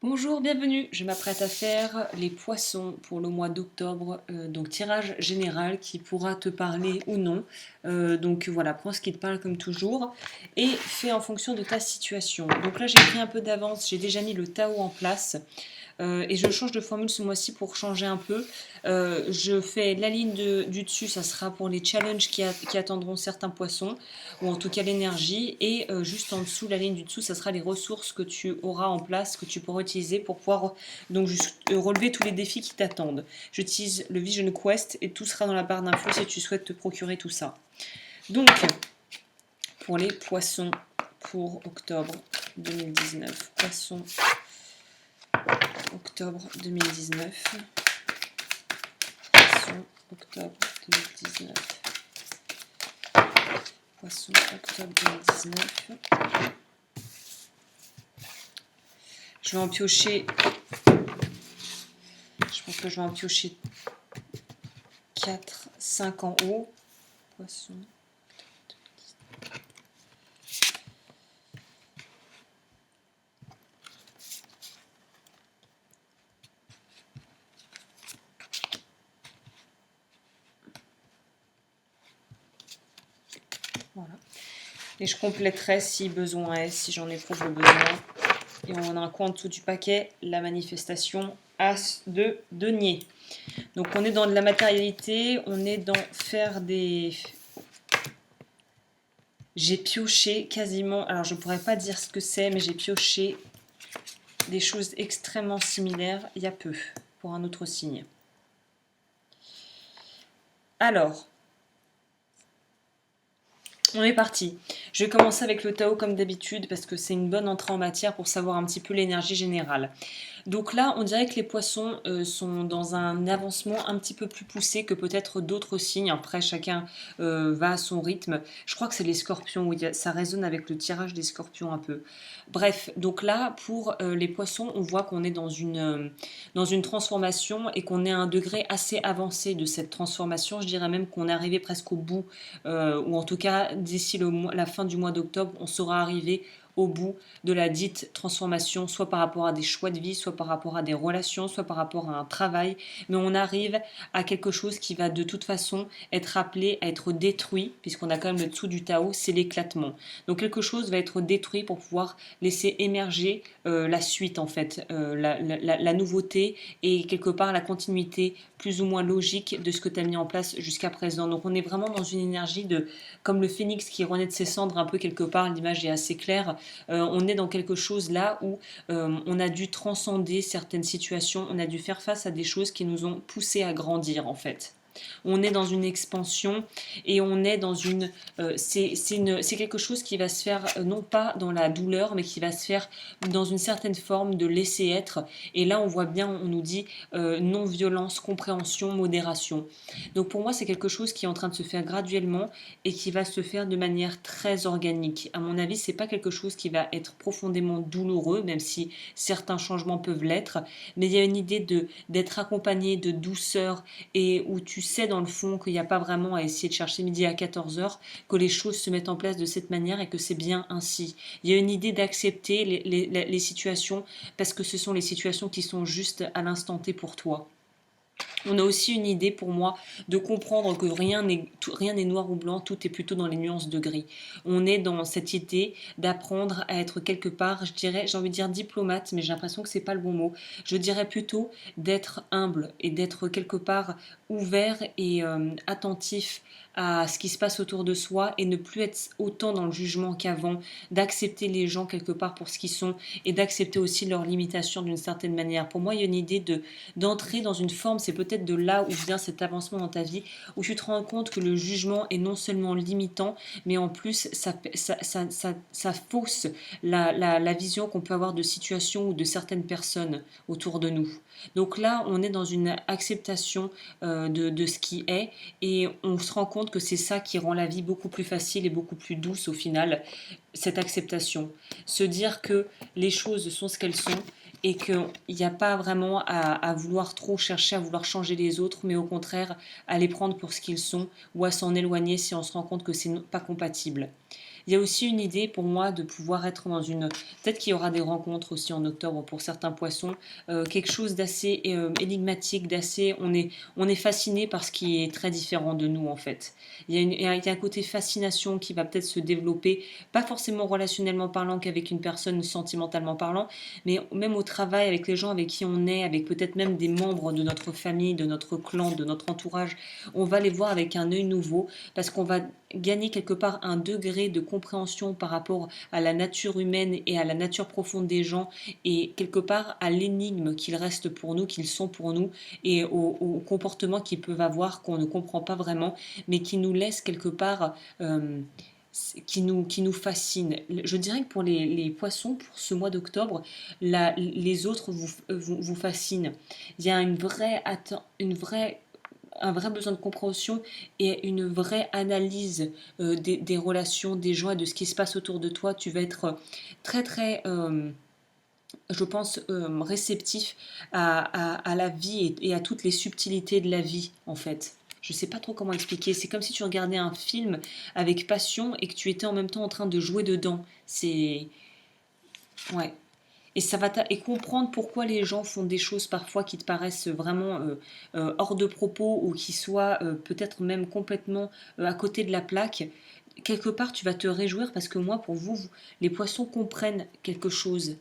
Bonjour, bienvenue. Je m'apprête à faire les poissons pour le mois d'octobre, donc tirage général qui pourra te parler ou non. Donc voilà, prends ce qui te parle comme toujours et fais en fonction de ta situation. Donc là, j'ai pris un peu d'avance, j'ai déjà mis le Tao en place. Et je change de formule ce mois-ci pour changer un peu. Je fais la ligne du dessus, ça sera pour les challenges qui attendront certains poissons, ou en tout cas l'énergie. Et juste en dessous, la ligne du dessous, ça sera les ressources que tu auras en place, que tu pourras utiliser pour pouvoir donc juste, relever tous les défis qui t'attendent. J'utilise le Vision Quest et tout sera dans la barre d'infos si tu souhaites te procurer tout ça. Donc, pour les poissons pour octobre 2019. Poissons octobre 2019. Poisson octobre 2019. Poisson octobre 2019. Je vais en piocher. Je pense que je vais en piocher 4, 5 en haut. Poisson. Voilà. Et je compléterai si besoin est, si j'en éprouve le besoin. Et on a un coin en dessous du paquet, la manifestation As de denier. Donc on est dans de la matérialité, on est dans faire des... J'ai pioché quasiment, alors je pourrais pas dire ce que c'est, mais j'ai pioché des choses extrêmement similaires il y a peu, pour un autre signe. Alors, on est parti. Je vais commencer avec le Tao comme d'habitude parce que c'est une bonne entrée en matière pour savoir un petit peu l'énergie générale. Donc là, on dirait que les poissons sont dans un avancement un petit peu plus poussé que peut-être d'autres signes. Après, chacun va à son rythme. Je crois que c'est les scorpions, oui, ça résonne avec le tirage des scorpions un peu. Bref, donc là, pour les poissons, on voit qu'on est dans une transformation et qu'on est à un degré assez avancé de cette transformation. Je dirais même qu'on est arrivé presque au bout, ou en tout cas, d'ici la fin du mois d'octobre, on sera arrivé au bout de la dite transformation, soit par rapport à des choix de vie, soit par rapport à des relations, soit par rapport à un travail, mais on arrive à quelque chose qui va de toute façon être appelé à être détruit, puisqu'on a quand même le dessous du Tao, c'est l'éclatement. Donc quelque chose va être détruit pour pouvoir laisser émerger la suite en fait, la nouveauté et quelque part la continuité plus ou moins logique de ce que tu as mis en place jusqu'à présent. Donc on est vraiment dans une énergie de, comme le phénix qui renaît de ses cendres un peu quelque part, l'image est assez claire, on est dans quelque chose là où on a dû transcender certaines situations, on a dû faire face à des choses qui nous ont poussé à grandir en fait. On est dans une expansion et on est dans une... c'est quelque chose qui va se faire non pas dans la douleur, mais qui va se faire dans une certaine forme de laisser être. Et là, on voit bien, on nous dit non-violence, compréhension, modération. Donc pour moi, c'est quelque chose qui est en train de se faire graduellement et qui va se faire de manière très organique. À mon avis, c'est pas quelque chose qui va être profondément douloureux, même si certains changements peuvent l'être, mais il y a une idée d'être accompagné de douceur et où tu sais dans le fond qu'il n'y a pas vraiment à essayer de chercher midi à 14 heures, que les choses se mettent en place de cette manière et que c'est bien ainsi. Il y a une idée d'accepter les situations parce que ce sont les situations qui sont justes à l'instant T pour toi. On a aussi une idée pour moi de comprendre que rien n'est noir ou blanc, tout est plutôt dans les nuances de gris. On est dans cette idée d'apprendre à être quelque part, je dirais, j'ai envie de dire diplomate, mais j'ai l'impression que c'est pas le bon mot. Je dirais plutôt d'être humble et d'être quelque part ouvert et attentif à ce qui se passe autour de soi et ne plus être autant dans le jugement qu'avant, d'accepter les gens quelque part pour ce qu'ils sont et d'accepter aussi leurs limitations d'une certaine manière. Pour moi, il y a une idée d'entrer dans une forme, c'est peut-être de là où vient cet avancement dans ta vie, où tu te rends compte que le jugement est non seulement limitant, mais en plus ça fausse la vision qu'on peut avoir de situations ou de certaines personnes autour de nous. Donc là, on est dans une acceptation de ce qui est et on se rend compte que c'est ça qui rend la vie beaucoup plus facile et beaucoup plus douce au final, cette acceptation. Se dire que les choses sont ce qu'elles sont et qu'il n'y a pas vraiment à vouloir trop chercher, à vouloir changer les autres, mais au contraire à les prendre pour ce qu'ils sont ou à s'en éloigner si on se rend compte que c'est pas compatible. Il y a aussi une idée pour moi de pouvoir être dans une... Peut-être qu'il y aura des rencontres aussi en octobre pour certains poissons, quelque chose d'assez énigmatique, d'assez... On est fasciné par ce qui est très différent de nous en fait. Il y a un côté fascination qui va peut-être se développer, pas forcément relationnellement parlant qu'avec une personne sentimentalement parlant, mais même au travail, avec les gens avec qui on est, avec peut-être même des membres de notre famille, de notre clan, de notre entourage, on va les voir avec un œil nouveau parce qu'on va gagner quelque part un degré de compréhension par rapport à la nature humaine et à la nature profonde des gens et quelque part à l'énigme qu'ils restent pour nous, qu'ils sont pour nous et au comportement qu'ils peuvent avoir qu'on ne comprend pas vraiment mais qui nous laisse quelque part qui nous fascine. Je dirais que pour les poissons, pour ce mois d'octobre, les autres vous fascinent. Il y a un vrai besoin de compréhension et une vraie analyse des relations, des gens et de ce qui se passe autour de toi. Tu vas être très très, je pense, réceptif à la vie et à toutes les subtilités de la vie en fait. Je sais pas trop comment expliquer. C'est comme si tu regardais un film avec passion et que tu étais en même temps en train de jouer dedans. C'est... Ouais. Et et comprendre pourquoi les gens font des choses parfois qui te paraissent vraiment hors de propos ou qui soient peut-être même complètement à côté de la plaque. Quelque part, tu vas te réjouir parce que moi, pour vous, les poissons comprennent quelque chose.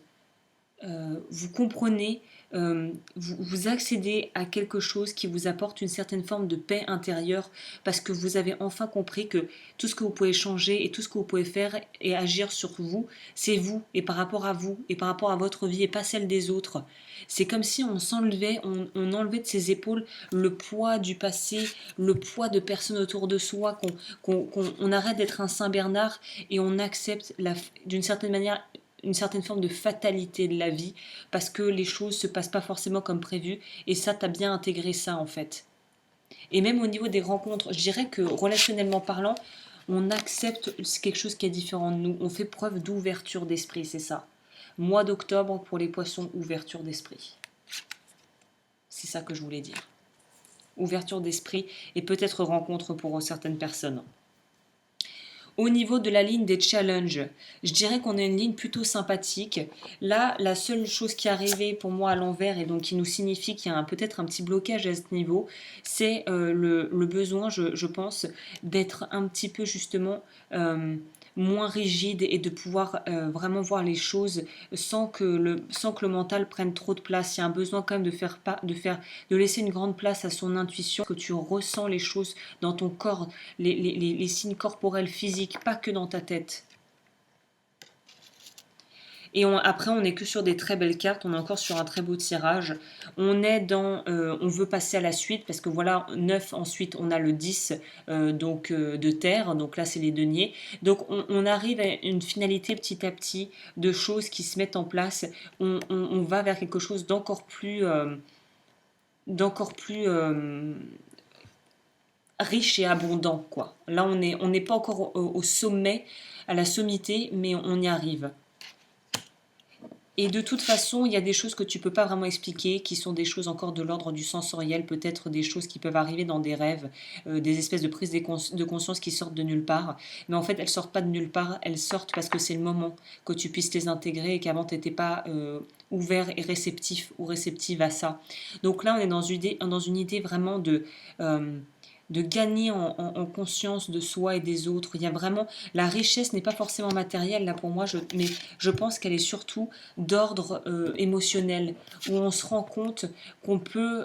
Vous comprenez, vous accédez à quelque chose qui vous apporte une certaine forme de paix intérieure parce que vous avez enfin compris que tout ce que vous pouvez changer et tout ce que vous pouvez faire et agir sur vous, c'est vous et par rapport à vous et par rapport à votre vie et pas celle des autres. C'est comme si on enlevait de ses épaules le poids du passé, le poids de personnes autour de soi, qu'on arrête d'être un Saint Bernard et on accepte d'une certaine manière une certaine forme de fatalité de la vie parce que les choses se passent pas forcément comme prévu et ça t'as bien intégré ça en fait. Et même au niveau des rencontres, je dirais que relationnellement parlant, on accepte quelque chose qui est différent de nous, on fait preuve d'ouverture d'esprit, c'est ça. Mois d'octobre pour les poissons, ouverture d'esprit. C'est ça que je voulais dire. Ouverture d'esprit et peut-être rencontre pour certaines personnes. Au niveau de la ligne des challenges, je dirais qu'on a une ligne plutôt sympathique. Là, la seule chose qui est arrivée pour moi à l'envers et donc qui nous signifie qu'il y a peut-être un petit blocage à ce niveau, c'est le besoin, je pense, d'être un petit peu justement moins rigide et de pouvoir vraiment voir les choses sans que le mental prenne trop de place. Il y a un besoin quand même de laisser une grande place à son intuition, que tu ressens les choses dans ton corps, les signes corporels physiques, pas que dans ta tête. Et après, on n'est que sur des très belles cartes, on est encore sur un très beau tirage. On veut passer à la suite, parce que voilà, 9, ensuite on a le 10 de terre, donc là c'est les deniers. Donc on arrive à une finalité petit à petit de choses qui se mettent en place. On va vers quelque chose d'encore plus riche et abondant, quoi. Là, on n'est pas encore au sommet, à la sommité, mais on y arrive. Et de toute façon, il y a des choses que tu peux pas vraiment expliquer, qui sont des choses encore de l'ordre du sensoriel, peut-être des choses qui peuvent arriver dans des rêves, des espèces de prises de conscience qui sortent de nulle part. Mais en fait, elles sortent pas de nulle part, elles sortent parce que c'est le moment que tu puisses les intégrer et qu'avant tu n'étais pas ouvert et réceptif ou réceptive à ça. Donc là, on est dans une idée vraiment de gagner en conscience de soi et des autres. Il y a vraiment la richesse n'est pas forcément matérielle là pour moi, mais je pense qu'elle est surtout d'ordre émotionnel où on se rend compte qu'on peut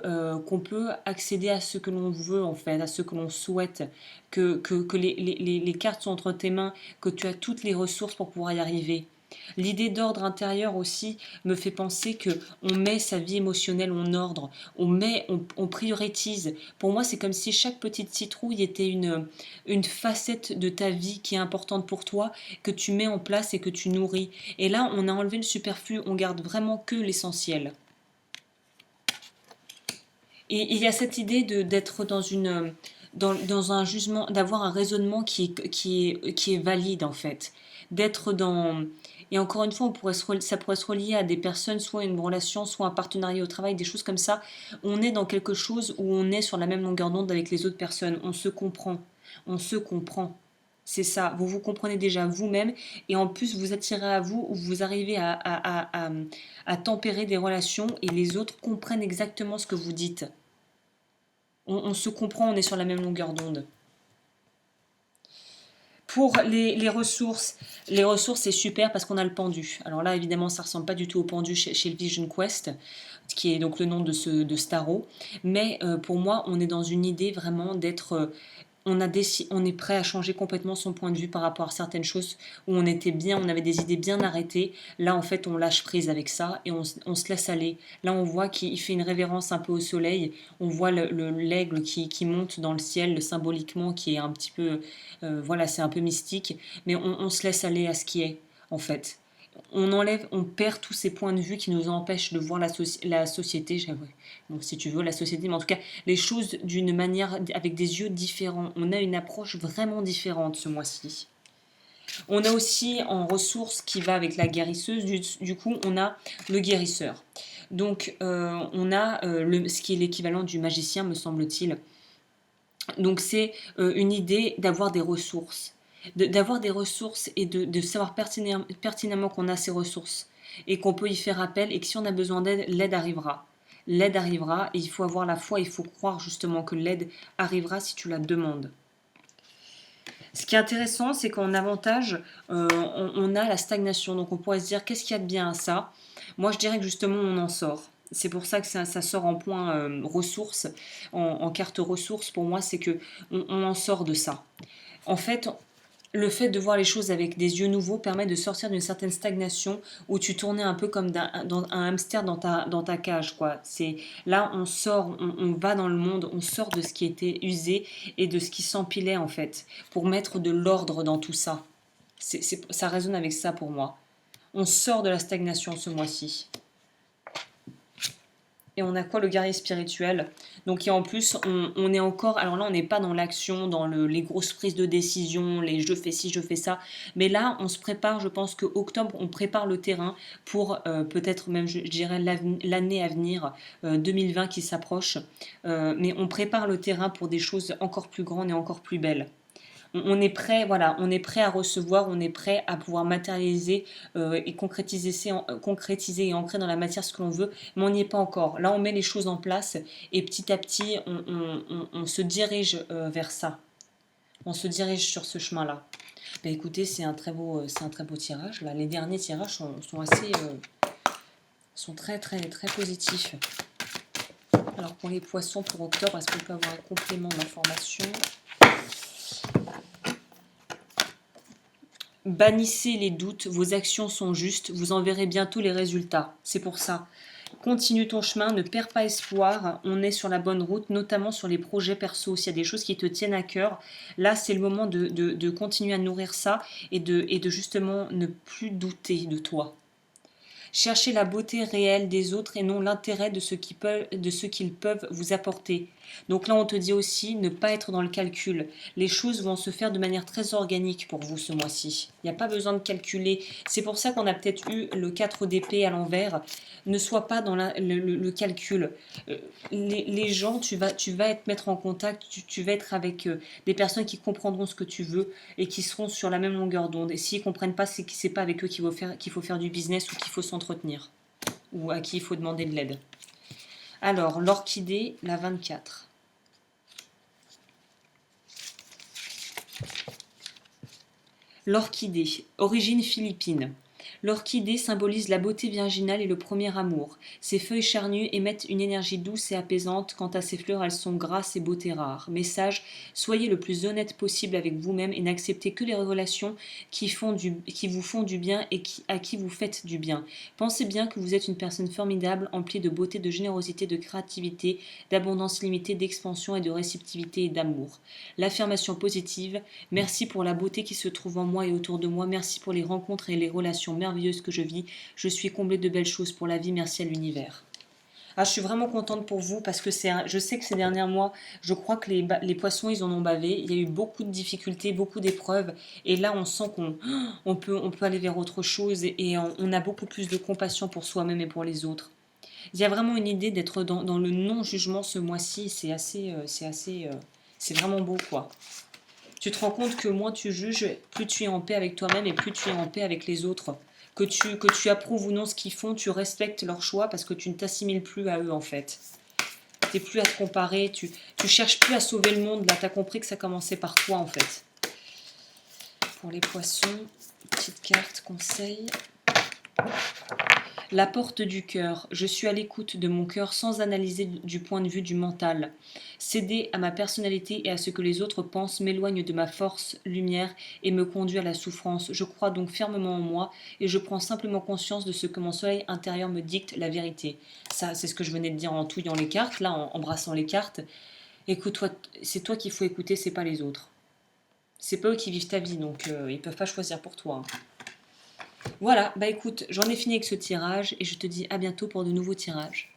accéder à ce que l'on veut en fait, à ce que l'on souhaite, que les cartes sont entre tes mains, que tu as toutes les ressources pour pouvoir y arriver. L'idée d'ordre intérieur aussi me fait penser que on met sa vie émotionnelle en ordre, on priorise. Pour moi, c'est comme si chaque petite citrouille était une facette de ta vie qui est importante pour toi, que tu mets en place et que tu nourris. Et là, on a enlevé le superflu, on garde vraiment que l'essentiel. Et il y a cette idée d'être dans un jugement, d'avoir un raisonnement qui est valide en fait. D'être dans... Et encore une fois, ça pourrait se relier à des personnes, soit une relation, soit un partenariat au travail, des choses comme ça. On est dans quelque chose où on est sur la même longueur d'onde avec les autres personnes. On se comprend. On se comprend. C'est ça, vous vous comprenez déjà vous-même et en plus vous attirez à vous ou vous arrivez à tempérer des relations et les autres comprennent exactement ce que vous dites. On se comprend, on est sur la même longueur d'onde. Pour les ressources c'est super parce qu'on a le pendu. Alors là évidemment ça ressemble pas du tout au pendu chez le Vision Quest, qui est donc le nom de Starro. Mais pour moi on est dans une idée vraiment d'être on est prêt à changer complètement son point de vue par rapport à certaines choses où on était bien, on avait des idées bien arrêtées. Là, en fait, on lâche prise avec ça et on se laisse aller. Là, on voit qu'il fait une révérence un peu au soleil. On voit l'aigle qui monte dans le ciel symboliquement, qui est un petit peu, voilà, c'est un peu mystique. Mais on se laisse aller à ce qui est, en fait. On perd tous ces points de vue qui nous empêchent de voir la société, donc si tu veux la société, mais en tout cas les choses d'une manière, avec des yeux différents. On a une approche vraiment différente ce mois-ci. On a aussi en ressources qui va avec la guérisseuse, du coup on a le guérisseur. Donc on a ce qui est l'équivalent du magicien me semble-t-il. Donc c'est une idée d'avoir des ressources. D'avoir des ressources et de savoir pertinemment qu'on a ces ressources et qu'on peut y faire appel et que si on a besoin d'aide, l'aide arrivera. L'aide arrivera et il faut avoir la foi, il faut croire justement que l'aide arrivera si tu la demandes. Ce qui est intéressant, c'est qu'en avantage, on a la stagnation. Donc on pourrait se dire, qu'est-ce qu'il y a de bien à ça? Moi, je dirais que justement, on en sort. C'est pour ça que ça sort en point ressources, en carte ressources. Pour moi, c'est que on en sort de ça. En fait, le fait de voir les choses avec des yeux nouveaux permet de sortir d'une certaine stagnation où tu tournais un peu comme un hamster dans ta cage, quoi. C'est là on sort, on va dans le monde, on sort de ce qui était usé et de ce qui s'empilait en fait, pour mettre de l'ordre dans tout ça. Ça résonne avec ça pour moi. On sort de la stagnation ce mois-ci. Et on a quoi? Le guerrier spirituel. Donc et en plus, on est encore... Alors là, on n'est pas dans l'action, dans les grosses prises de décision, les je fais ci, je fais ça. Mais là, on se prépare, je pense que octobre, on prépare le terrain pour peut-être même, je dirais, l'année à venir, 2020 qui s'approche. Mais on prépare le terrain pour des choses encore plus grandes et encore plus belles. On est prêt, voilà, on est prêt à recevoir, on est prêt à pouvoir matérialiser et concrétiser et ancrer dans la matière ce que l'on veut, mais on n'y est pas encore. Là, on met les choses en place et petit à petit, on se dirige vers ça. On se dirige sur ce chemin-là. Ben, écoutez, c'est un très beau tirage. Là, les derniers tirages sont assez, sont très très très positifs. Alors pour les poissons pour octobre, est-ce qu'on peut avoir un complément d'information? Bannissez les doutes, vos actions sont justes, vous en verrez bientôt les résultats. C'est pour ça. Continue ton chemin, ne perds pas espoir, on est sur la bonne route, notamment sur les projets perso. S'il y a des choses qui te tiennent à cœur, là c'est le moment de continuer à nourrir ça et de justement ne plus douter de toi. Cherchez la beauté réelle des autres et non l'intérêt de ce qu'ils peuvent vous apporter. Donc là, on te dit aussi ne pas être dans le calcul. Les choses vont se faire de manière très organique pour vous ce mois-ci. Il n'y a pas besoin de calculer. C'est pour ça qu'on a peut-être eu le 4 d'épée à l'envers. Ne sois pas dans le calcul. Les gens, tu vas mettre en contact, tu vas être avec des personnes qui comprendront ce que tu veux et qui seront sur la même longueur d'onde. Et s'ils ne comprennent pas, c'est que c'est pas avec eux qu'il faut faire du business ou qu'il faut s'entretenir ou à qui il faut demander de l'aide. Alors, l'orchidée, la 24. L'orchidée, origine philippine. L'orchidée symbolise la beauté virginale et le premier amour. Ses feuilles charnues émettent une énergie douce et apaisante. Quant à ses fleurs, elles sont grasses et beauté rare. Message, soyez le plus honnête possible avec vous-même et n'acceptez que les relations qui vous font du bien et à qui vous faites du bien. Pensez bien que vous êtes une personne formidable, emplie de beauté, de générosité, de créativité, d'abondance limitée, d'expansion et de réceptivité et d'amour. L'affirmation positive, merci pour la beauté qui se trouve en moi et autour de moi. Merci pour les rencontres et les relations merveilleuse que je vis. Je suis comblée de belles choses pour la vie. Merci à l'univers. Ah, je suis vraiment contente pour vous parce que je sais que ces derniers mois, je crois que les poissons, ils en ont bavé. Il y a eu beaucoup de difficultés, beaucoup d'épreuves. Et là, on sent on peut aller vers autre chose et on a beaucoup plus de compassion pour soi-même et pour les autres. Il y a vraiment une idée d'être dans le non-jugement ce mois-ci. C'est vraiment beau, quoi. Tu te rends compte que moins tu juges, plus tu es en paix avec toi-même et plus tu es en paix avec les autres. Que tu approuves ou non ce qu'ils font, tu respectes leur choix parce que tu ne t'assimiles plus à eux en fait. Tu n'es plus à te comparer, tu cherches plus à sauver le monde. Là, tu as compris que ça commençait par toi en fait. Pour les poissons, petite carte conseil. La porte du cœur. Je suis à l'écoute de mon cœur sans analyser du point de vue du mental. Céder à ma personnalité et à ce que les autres pensent m'éloigne de ma force, lumière et me conduit à la souffrance. Je crois donc fermement en moi et je prends simplement conscience de ce que mon soleil intérieur me dicte la vérité. Ça, c'est ce que je venais de dire en touillant les cartes, là, en brassant les cartes. Écoute-toi, c'est toi qu'il faut écouter, c'est pas les autres. C'est pas eux qui vivent ta vie, donc ils peuvent pas choisir pour toi, hein. Voilà, bah écoute, j'en ai fini avec ce tirage et je te dis à bientôt pour de nouveaux tirages.